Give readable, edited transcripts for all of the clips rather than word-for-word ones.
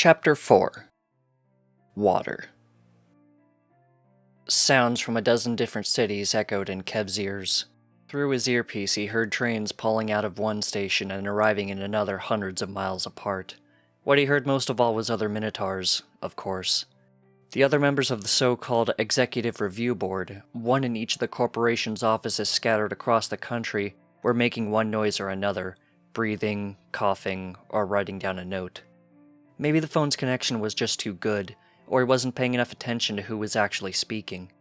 Chapter 4 Water. Sounds from a dozen different cities echoed in Kev's ears. Through his earpiece he heard trains pulling out of one station and arriving in another hundreds of miles apart. What he heard most of all was other Minotaurs, of course. The other members of the so-called Executive Review Board, one in each of the corporation's offices scattered across the country, were making one noise or another, breathing, coughing, or writing down a note. Maybe the phone's connection was just too good, or he wasn't paying enough attention to who was actually speaking.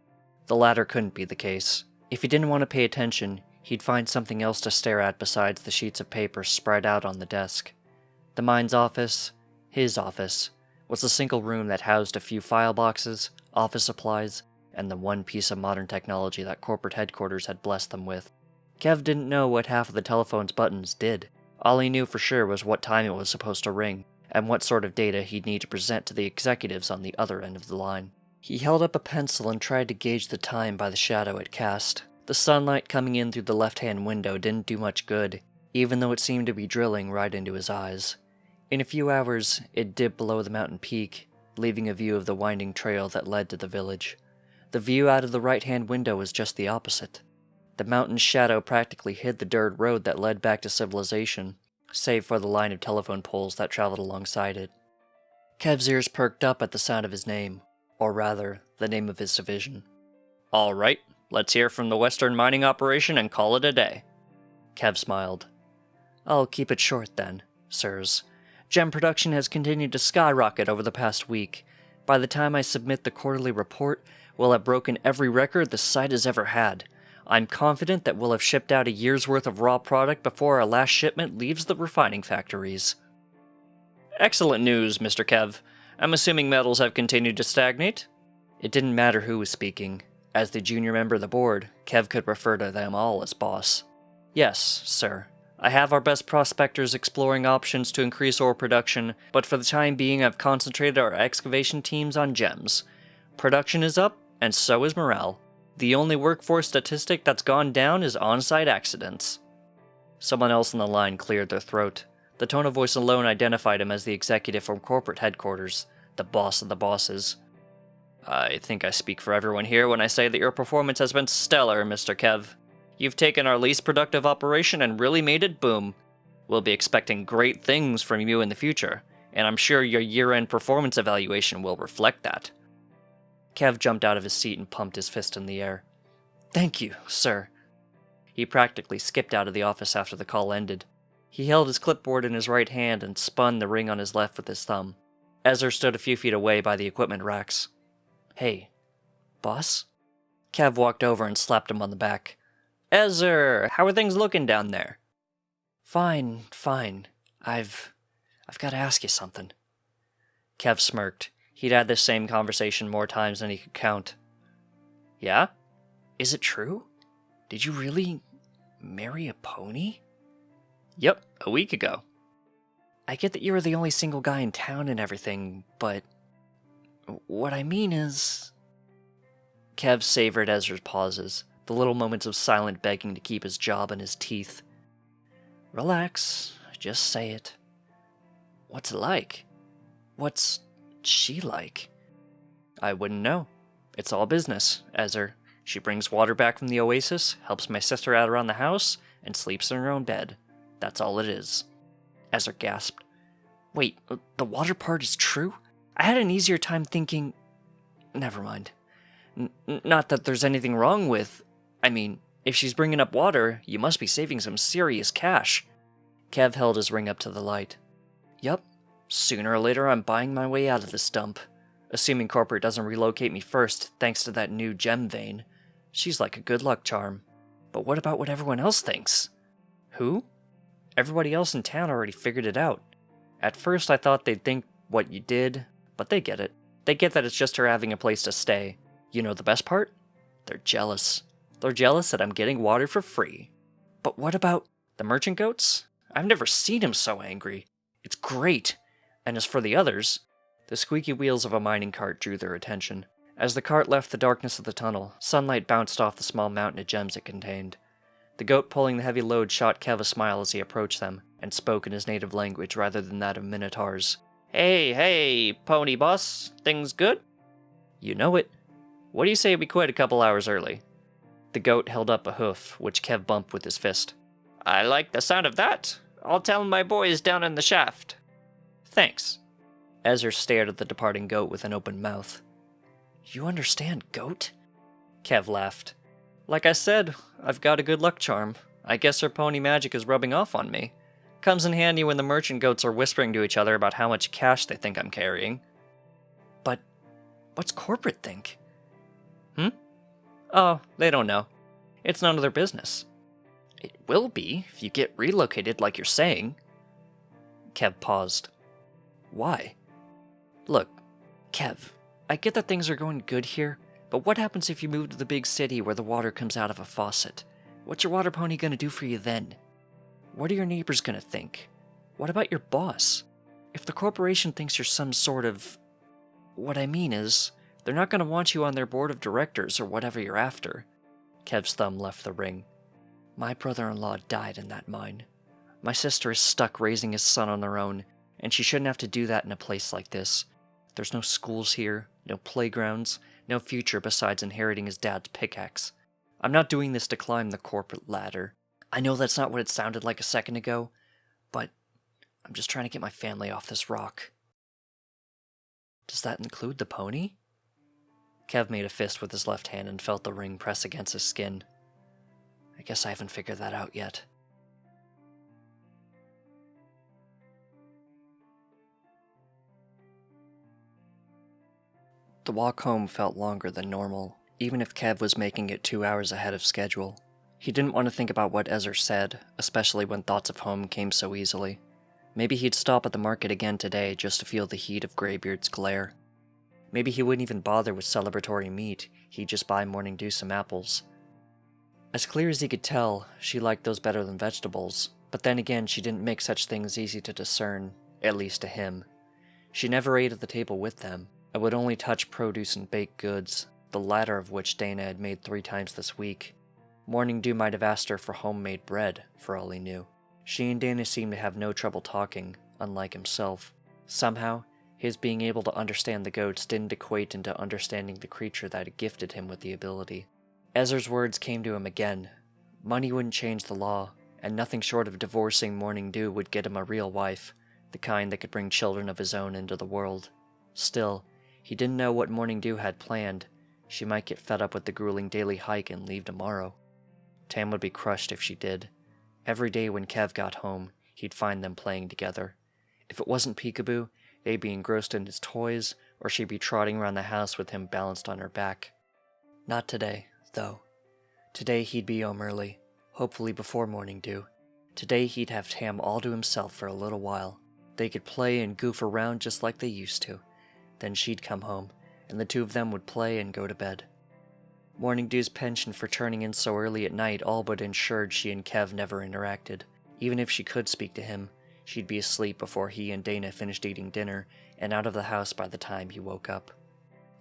The latter couldn't be the case. If he didn't want to pay attention, he'd find something else to stare at besides the sheets of paper spread out on the desk. The mine's office, his office, was a single room that housed a few file boxes, office supplies, and the one piece of modern technology that corporate headquarters had blessed them with. Kev didn't know what half of the telephone's buttons did. All he knew for sure was what time it was supposed to ring, and what sort of data he'd need to present to the executives on the other end of the line. He held up a pencil and tried to gauge the time by the shadow it cast. The sunlight coming in through the left-hand window didn't do much good, even though it seemed to be drilling right into his eyes. In a few hours, it dipped below the mountain peak, leaving a view of the winding trail that led to the village. The view out of the right-hand window was just the opposite. The mountain's shadow practically hid the dirt road that led back to civilization, save for the line of telephone poles that traveled alongside it. Kev's ears perked up at the sound of his name, or rather, the name of his division. "All right, let's hear from the Western mining operation and call it a day." Kev smiled. "I'll keep it short then, sirs. Gem production has continued to skyrocket over the past week. By the time I submit the quarterly report, we'll have broken every record the site has ever had. I'm confident that we'll have shipped out a year's worth of raw product before our last shipment leaves the refining factories." "Excellent news, Mr. Kev. I'm assuming metals have continued to stagnate?" It didn't matter who was speaking. As the junior member of the board, Kev could refer to them all as boss. "Yes, sir. I have our best prospectors exploring options to increase ore production, but for the time being I've concentrated our excavation teams on gems. Production is up, and so is morale. The only workforce statistic that's gone down is on-site accidents." Someone else on the line cleared their throat. The tone of voice alone identified him as the executive from corporate headquarters, the boss of the bosses. "I think I speak for everyone here when I say that your performance has been stellar, Mr. Kev. You've taken our least productive operation and really made it boom. We'll be expecting great things from you in the future, and I'm sure your year-end performance evaluation will reflect that." Kev jumped out of his seat and pumped his fist in the air. "Thank you, sir." He practically skipped out of the office after the call ended. He held his clipboard in his right hand and spun the ring on his left with his thumb. Ezra stood a few feet away by the equipment racks. "Hey, boss?" Kev walked over and slapped him on the back. "Ezra, how are things looking down there?" Fine. I've got to ask you something." Kev smirked. He'd had this same conversation more times than he could count. "Yeah? Is it true? Did you really marry a pony?" "Yep, a week ago." "I get that you were the only single guy in town and everything, but what I mean is..." Kev savored Ezra's pauses, the little moments of silent begging to keep his job in his teeth. "Relax, just say it. What's it like? What's she like?" "I wouldn't know. It's all business, Ezra. She brings water back from the oasis, helps my sister out around the house, and sleeps in her own bed. That's all it is." Ezra gasped. "Wait, the water part is true? I had an easier time thinking... Never mind. Not that there's anything wrong with... I mean, if she's bringing up water, you must be saving some serious cash." Kev held his ring up to the light. "Yup. Sooner or later I'm buying my way out of this dump. Assuming corporate doesn't relocate me first, thanks to that new gem vein. She's like a good luck charm. But what about what everyone else thinks?" "Who?" "Everybody else in town already figured it out. At first I thought they'd think what you did, but they get it. They get that it's just her having a place to stay. You know the best part? They're jealous. They're jealous that I'm getting water for free." "But what about the merchant goats? I've never seen him so angry. It's great. And as for the others..." The squeaky wheels of a mining cart drew their attention. As the cart left the darkness of the tunnel, sunlight bounced off the small mountain of gems it contained. The goat pulling the heavy load shot Kev a smile as he approached them, and spoke in his native language rather than that of Minotaurs. Hey, pony boss. Things good? You know it. What do you say we quit a couple hours early? The goat held up a hoof, which Kev bumped with his fist. I like the sound of that. I'll tell my boys down in the shaft. Thanks. Ezra stared at the departing goat with an open mouth. You understand, goat? Kev laughed. Like I said, I've got a good luck charm. I guess her pony magic is rubbing off on me. Comes in handy when the merchant goats are whispering to each other about how much cash they think I'm carrying. But what's corporate think? Oh, they don't know. It's none of their business. It will be if you get relocated like you're saying. Kev paused. Why? Look, Kev, I get that things are going good here, but what happens if you move to the big city where the water comes out of a faucet? What's your water pony gonna do for you then? What are your neighbors gonna think? What about your boss? If the corporation thinks you're some sort of... What I mean is, they're not gonna want you on their board of directors or whatever you're after. Kev's thumb left the ring. My brother-in-law died in that mine. My sister is stuck raising his son on their own, and she shouldn't have to do that in a place like this. There's no schools here, no playgrounds, no future besides inheriting his dad's pickaxe. I'm not doing this to climb the corporate ladder. I know that's not what it sounded like a second ago, but I'm just trying to get my family off this rock. Does that include the pony? Kev made a fist with his left hand and felt the ring press against his skin. I guess I haven't figured that out yet. The walk home felt longer than normal, even if Kev was making it 2 hours ahead of schedule. He didn't want to think about what Ezra said, especially when thoughts of home came so easily. Maybe he'd stop at the market again today just to feel the heat of Greybeard's glare. Maybe he wouldn't even bother with celebratory meat, he'd just buy Morning Dew some apples. As clear as he could tell, she liked those better than vegetables, but then again she didn't make such things easy to discern, at least to him. She never ate at the table with them, and would only touch produce and baked goods, the latter of which Dana had made 3 times this week. Morning Dew might have asked her for homemade bread, for all he knew. She and Dana seemed to have no trouble talking, unlike himself. Somehow, his being able to understand the goats didn't equate into understanding the creature that had gifted him with the ability. Ezra's words came to him again. Money wouldn't change the law, and nothing short of divorcing Morning Dew would get him a real wife, the kind that could bring children of his own into the world. Still, he didn't know what Morning Dew had planned. She might get fed up with the grueling daily hike and leave tomorrow. Tam would be crushed if she did. Every day when Kev got home, he'd find them playing together. If it wasn't peekaboo, they'd be engrossed in his toys, or she'd be trotting around the house with him balanced on her back. Not today, though. Today he'd be home early, hopefully before Morning Dew. Today he'd have Tam all to himself for a little while. They could play and goof around just like they used to. Then she'd come home, and the two of them would play and go to bed. Morning Dew's penchant for turning in so early at night all but ensured she and Kev never interacted. Even if she could speak to him, she'd be asleep before he and Dana finished eating dinner, and out of the house by the time he woke up.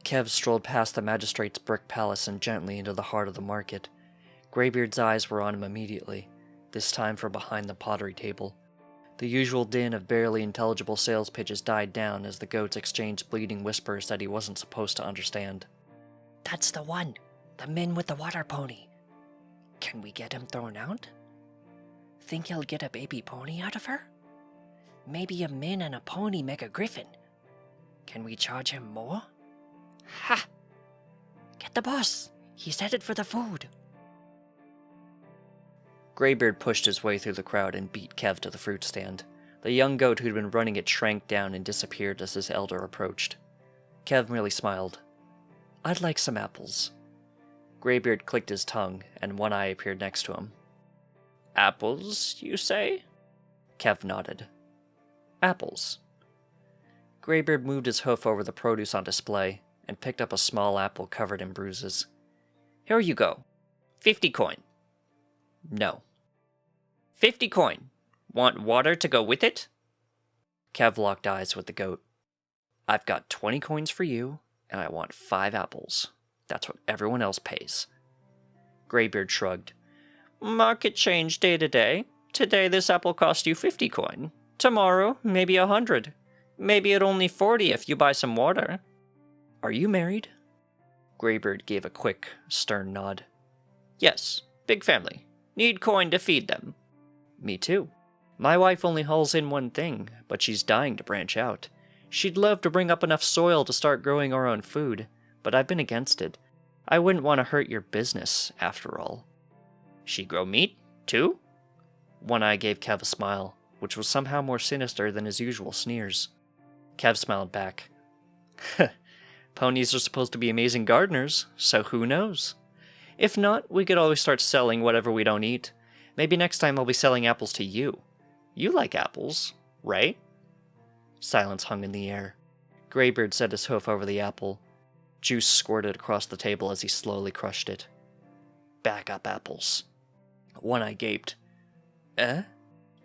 Kev strolled past the magistrate's brick palace and gently into the heart of the market. Greybeard's eyes were on him immediately, this time from behind the pottery table. The usual din of barely intelligible sales pitches died down as the goats exchanged bleating whispers that he wasn't supposed to understand. That's the one! The man with the water pony. Can we get him thrown out? Think he'll get a baby pony out of her? Maybe a man and a pony make a griffin. Can we charge him more? Ha! Get the boss! He's headed for the food. Greybeard pushed his way through the crowd and beat Kev to the fruit stand. The young goat who'd been running it shrank down and disappeared as his elder approached. Kev merely smiled. I'd like some apples. Greybeard clicked his tongue, and one eye appeared next to him. Apples, you say? Kev nodded. Apples. Greybeard moved his hoof over the produce on display, and picked up a small apple covered in bruises. Here you go. 50 coin. No. 50 coin. Want water to go with it? Kev locked eyes with the goat. I've got 20 coins for you, and I want 5 apples. That's what everyone else pays. Greybeard shrugged. Market change day to day. Today this apple cost you 50 coin. Tomorrow, maybe 100. Maybe at only 40 if you buy some water. Are you married? Greybeard gave a quick, stern nod. Yes, big family. Need coin to feed them. Me too. My wife only hauls in one thing, but she's dying to branch out. She'd love to bring up enough soil to start growing our own food, but I've been against it. I wouldn't want to hurt your business, after all. She grow meat, too? One Eye gave Kev a smile, which was somehow more sinister than his usual sneers. Kev smiled back. Ponies are supposed to be amazing gardeners, so who knows? If not, we could always start selling whatever we don't eat. Maybe next time I'll be selling apples to you. You like apples, right? Silence hung in the air. Greybeard set his hoof over the apple. Juice squirted across the table as he slowly crushed it. Back up apples. One Eye gaped. Eh?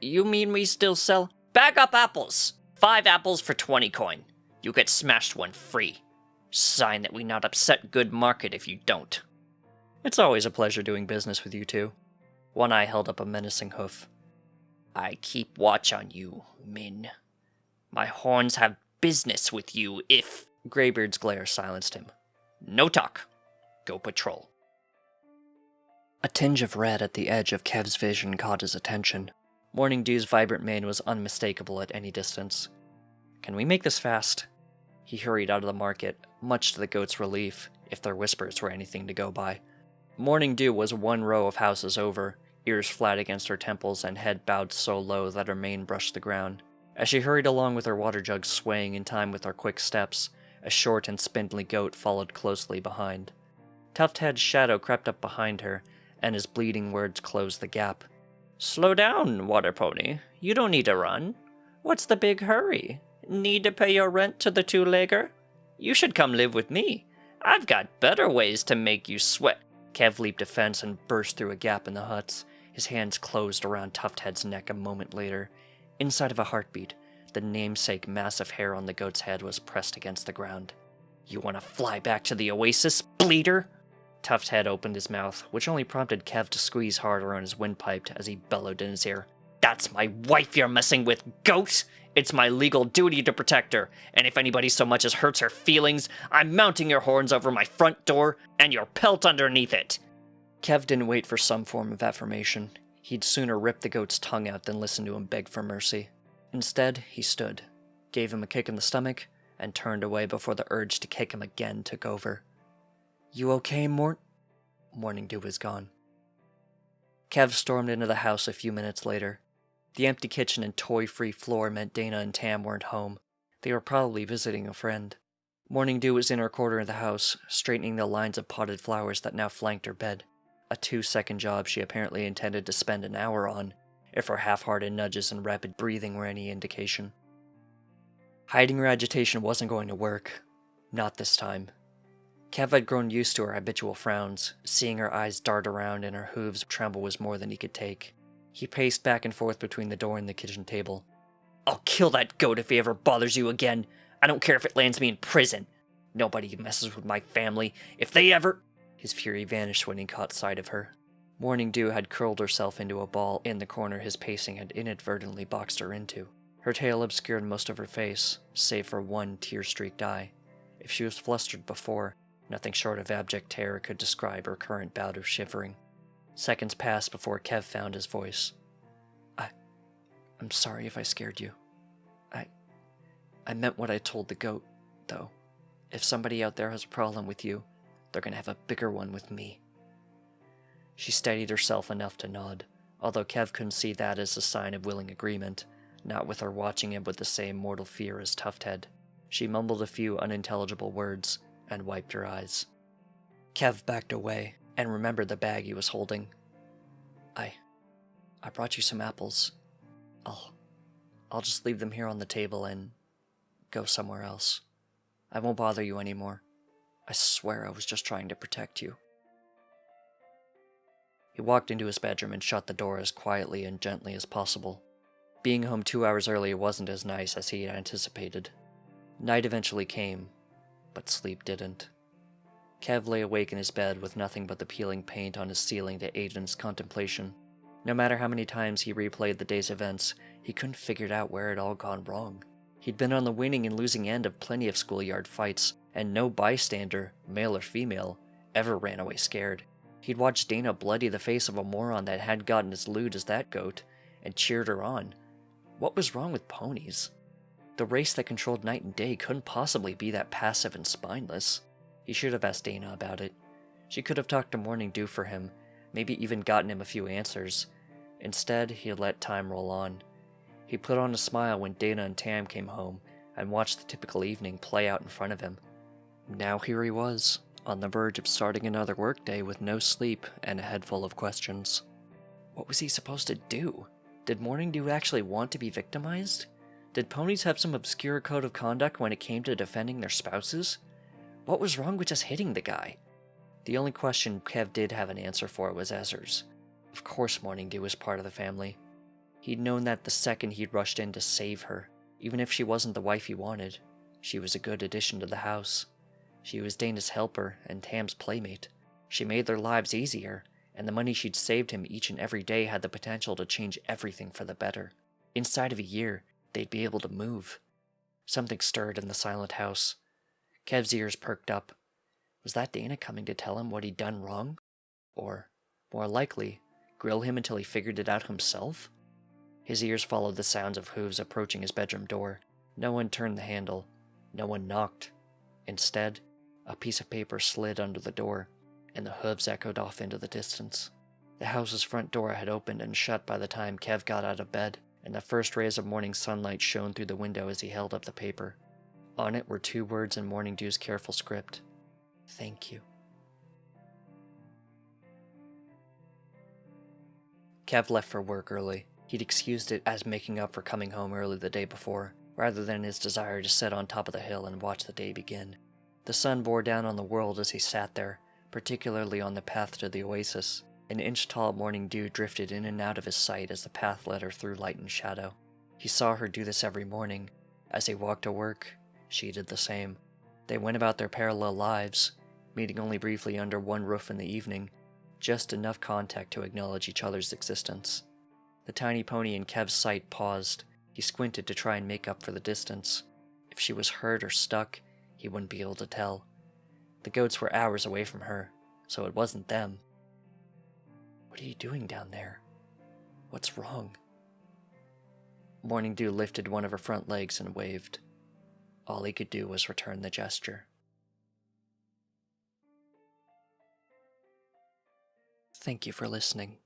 You mean we still sell? Back up apples! 5 apples for 20 coin. You get smashed one free. Sign that we not upset good market if you don't. It's always a pleasure doing business with you two. One Eye held up a menacing hoof. I keep watch on you, Min. My horns have business with you if... Greybeard's glare silenced him. No talk. Go patrol. A tinge of red at the edge of Kev's vision caught his attention. Morning Dew's vibrant mane was unmistakable at any distance. Can we make this fast? He hurried out of the market, much to the goats' relief, if their whispers were anything to go by. Morning Dew was one row of houses over, ears flat against her temples and head bowed so low that her mane brushed the ground. As she hurried along with her water jug swaying in time with her quick steps, a short and spindly goat followed closely behind. Tufthead's shadow crept up behind her, and his bleeding words closed the gap. Slow down, water pony. You don't need to run. What's the big hurry? Need to pay your rent to the two-legger? You should come live with me. I've got better ways to make you sweat. Kev leaped a fence and burst through a gap in the huts. His hands closed around Tufthead's neck a moment later. Inside of a heartbeat, the namesake massive hair on the goat's head was pressed against the ground. You want to fly back to the oasis, bleeder? Tufthead opened his mouth, which only prompted Kev to squeeze harder on his windpipe as he bellowed in his ear. That's my wife you're messing with, goat! It's my legal duty to protect her, and if anybody so much as hurts her feelings, I'm mounting your horns over my front door and your pelt underneath it. Kev didn't wait for some form of affirmation. He'd sooner rip the goat's tongue out than listen to him beg for mercy. Instead, he stood, gave him a kick in the stomach, and turned away before the urge to kick him again took over. You okay, Mort? Morning Dew was gone. Kev stormed into the house a few minutes later. The empty kitchen and toy-free floor meant Dana and Tam weren't home. They were probably visiting a friend. Morning Dew was in her corner of the house, straightening the lines of potted flowers that now flanked her bed. A 2-second job she apparently intended to spend an hour on, if her half-hearted nudges and rapid breathing were any indication. Hiding her agitation wasn't going to work. Not this time. Kev had grown used to her habitual frowns. Seeing her eyes dart around and her hooves tremble was more than he could take. He paced back and forth between the door and the kitchen table. I'll kill that goat if he ever bothers you again. I don't care if it lands me in prison. Nobody messes with my family. If they ever... His fury vanished when he caught sight of her. Morning Dew had curled herself into a ball in the corner his pacing had inadvertently boxed her into. Her tail obscured most of her face, save for one tear-streaked eye. If she was flustered before, nothing short of abject terror could describe her current bout of shivering. Seconds passed before Kev found his voice. I'm sorry if I scared you. I meant what I told the goat, though. If somebody out there has a problem with you, they're gonna have a bigger one with me. She steadied herself enough to nod, although Kev couldn't see that as a sign of willing agreement, not with her watching him with the same mortal fear as Tufthead. She mumbled a few unintelligible words and wiped her eyes. Kev backed away and remembered the bag he was holding. I brought you some apples. I'll just leave them here on the table and go somewhere else. I won't bother you anymore. I swear I was just trying to protect you. He walked into his bedroom and shut the door as quietly and gently as possible. Being home 2 hours early wasn't as nice as he had anticipated. Night eventually came, but sleep didn't. Kev lay awake in his bed with nothing but the peeling paint on his ceiling to aid in his contemplation. No matter how many times he replayed the day's events, he couldn't figure out where it all gone wrong. He'd been on the winning and losing end of plenty of schoolyard fights, and no bystander, male or female, ever ran away scared. He'd watched Dana bloody the face of a moron that hadn't gotten as lewd as that goat, and cheered her on. What was wrong with ponies? The race that controlled night and day couldn't possibly be that passive and spineless. He should have asked Dana about it. She could have talked to Morning Dew for him, maybe even gotten him a few answers. Instead, he had let time roll on. He put on a smile when Dana and Tam came home, and watched the typical evening play out in front of him. Now here he was, on the verge of starting another workday with no sleep and a head full of questions. What was he supposed to do? Did Morning Dew actually want to be victimized? Did ponies have some obscure code of conduct when it came to defending their spouses? What was wrong with just hitting the guy? The only question Kev did have an answer for was Ezra's. Of course Morning Dew was part of the family. He'd known that the second he'd rushed in to save her. Even if she wasn't the wife he wanted, she was a good addition to the house. She was Dana's helper and Tam's playmate. She made their lives easier, and the money she'd saved him each and every day had the potential to change everything for the better. Inside of a year, they'd be able to move. Something stirred in the silent house. Kev's ears perked up. Was that Dana coming to tell him what he'd done wrong? Or, more likely, grill him until he figured it out himself? His ears followed the sounds of hooves approaching his bedroom door. No one turned the handle. No one knocked. Instead, a piece of paper slid under the door, and the hooves echoed off into the distance. The house's front door had opened and shut by the time Kev got out of bed, and the first rays of morning sunlight shone through the window as he held up the paper. On it were 2 words in Morning Dew's careful script. Thank you. Kev left for work early. He'd excused it as making up for coming home early the day before, rather than his desire to sit on top of the hill and watch the day begin. The sun bore down on the world as he sat there, particularly on the path to the oasis. An inch-tall Morning Dew drifted in and out of his sight as the path led her through light and shadow. He saw her do this every morning. As they walked to work, she did the same. They went about their parallel lives, meeting only briefly under one roof in the evening, just enough contact to acknowledge each other's existence. The tiny pony in Kev's sight paused. He squinted to try and make up for the distance. If she was hurt or stuck, he wouldn't be able to tell. The goats were hours away from her, so it wasn't them. What are you doing down there? What's wrong? Morning Dew lifted one of her front legs and waved. All he could do was return the gesture. Thank you for listening.